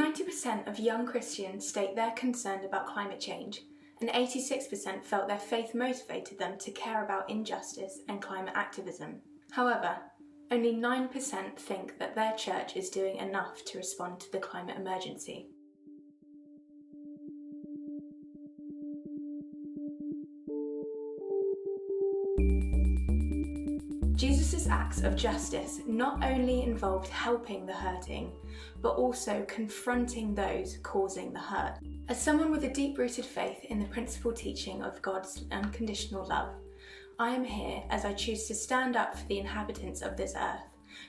90% of young Christians state they're concerned about climate change, and 86% felt their faith motivated them to care about injustice and climate activism. However, only 9% think that their church is doing enough to respond to the climate emergency. Jesus' acts of justice not only involved helping the hurting, but also confronting those causing the hurt. As someone with a deep-rooted faith in the principal teaching of God's unconditional love, I am here as I choose to stand up for the inhabitants of this earth,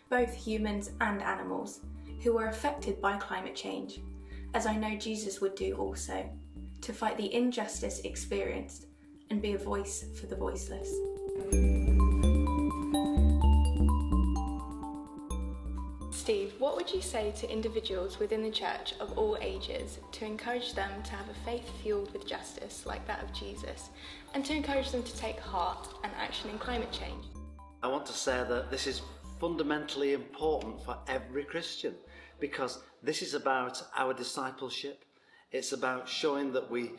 both humans and animals, who are affected by climate change, as I know Jesus would do also, to fight the injustice experienced and be a voice for the voiceless. Steve, what would you say to individuals within the church of all ages to encourage them to have a faith fueled with justice like that of Jesus, and to encourage them to take heart and action in climate change? I want to say that this is fundamentally important for every Christian, because this is about our discipleship. It's about showing that we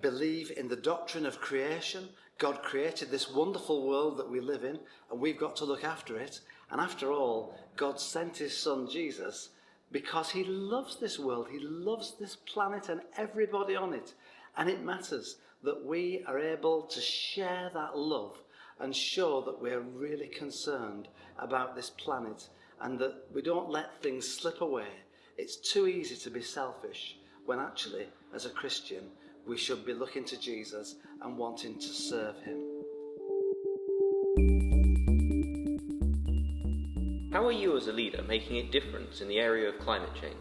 believe in the doctrine of creation. God created this wonderful world that we live in, and we've got to look after it. And after all, God sent his son Jesus because he loves this world. He loves this planet and everybody on it. And it matters that we are able to share that love and show that we're really concerned about this planet and that we don't let things slip away. It's too easy to be selfish when actually, as a Christian, we should be looking to Jesus and wanting to serve him. How are you as a leader making a difference in the area of climate change?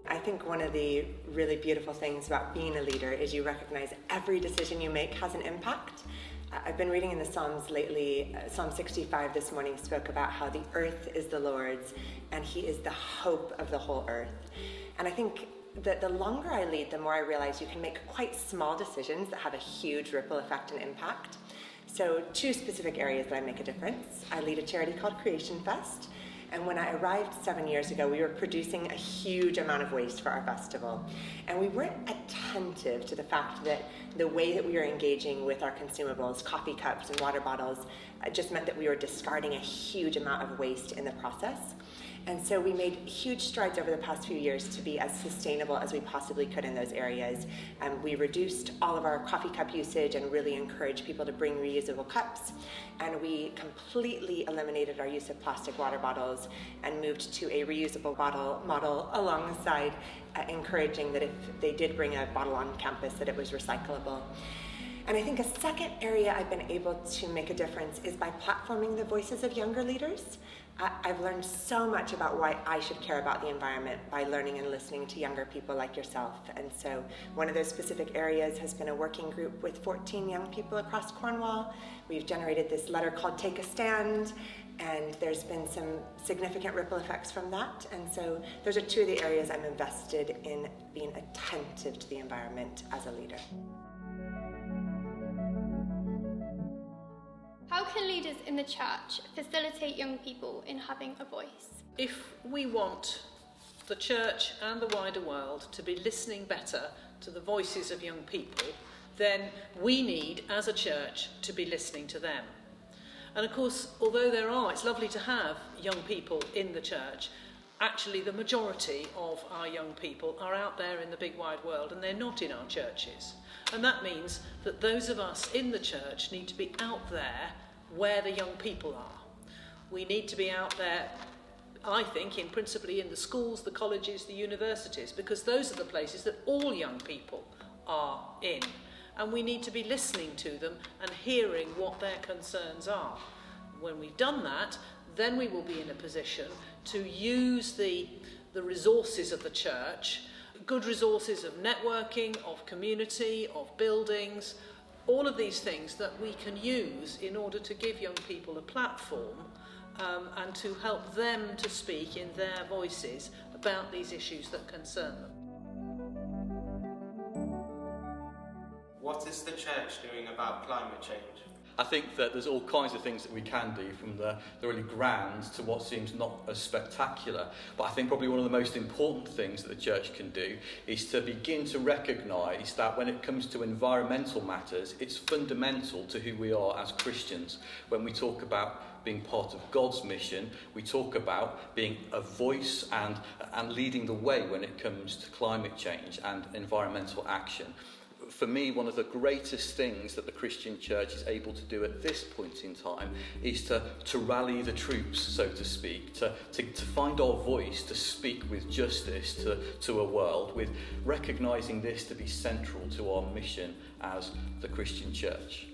I think one of the really beautiful things about being a leader is you recognize every decision you make has an impact. I've been reading in the Psalms lately. Psalm 65 this morning spoke about how the earth is the Lord's and he is the hope of the whole earth. And I think that the longer I lead, the more I realize you can make quite small decisions that have a huge ripple effect and impact. So 2 specific areas that I make a difference. I lead a charity called Creation Fest, and when I arrived 7 years ago, we were producing a huge amount of waste for our festival. And we weren't attentive to the fact that the way that we were engaging with our consumables, coffee cups and water bottles, just meant that we were discarding a huge amount of waste in the process. And so we made huge strides over the past few years to be as sustainable as we possibly could in those areas. We reduced all of our coffee cup usage and really encouraged people to bring reusable cups. And we completely eliminated our use of plastic water bottles and moved to a reusable bottle model alongside encouraging that if they did bring a bottle on campus, that it was recyclable. And I think a second area I've been able to make a difference is by platforming the voices of younger leaders. I've learned so much about why I should care about the environment by learning and listening to younger people like yourself. And so one of those specific areas has been a working group with 14 young people across Cornwall. We've generated this letter called Take a Stand, and there's been some significant ripple effects from that. And so those are 2 of the areas I'm invested in being attentive to the environment as a leader. How can leaders in the church facilitate young people in having a voice? If we want the church and the wider world to be listening better to the voices of young people, then we need, as a church, to be listening to them. And of course, although it's lovely to have young people in the church, actually the majority of our young people are out there in the big wide world and they're not in our churches. And that means that those of us in the church need to be out there where the young people are. We need to be out there, I think, principally in the schools, the colleges, the universities, because those are the places that all young people are in. And we need to be listening to them and hearing what their concerns are. When we've done that, then we will be in a position to use the resources of the church, good resources of networking, of community, of buildings, all of these things that we can use in order to give young people a platform and to help them to speak in their voices about these issues that concern them. What is the church doing about climate change? I think that there's all kinds of things that we can do, from the really grand to what seems not as spectacular. But I think probably one of the most important things that the church can do is to begin to recognise that when it comes to environmental matters, it's fundamental to who we are as Christians. When we talk about being part of God's mission, we talk about being a voice and leading the way when it comes to climate change and environmental action. For me, one of the greatest things that the Christian church is able to do at this point in time is to rally the troops, so to speak, to find our voice, to speak with justice to a world, with recognising this to be central to our mission as the Christian church.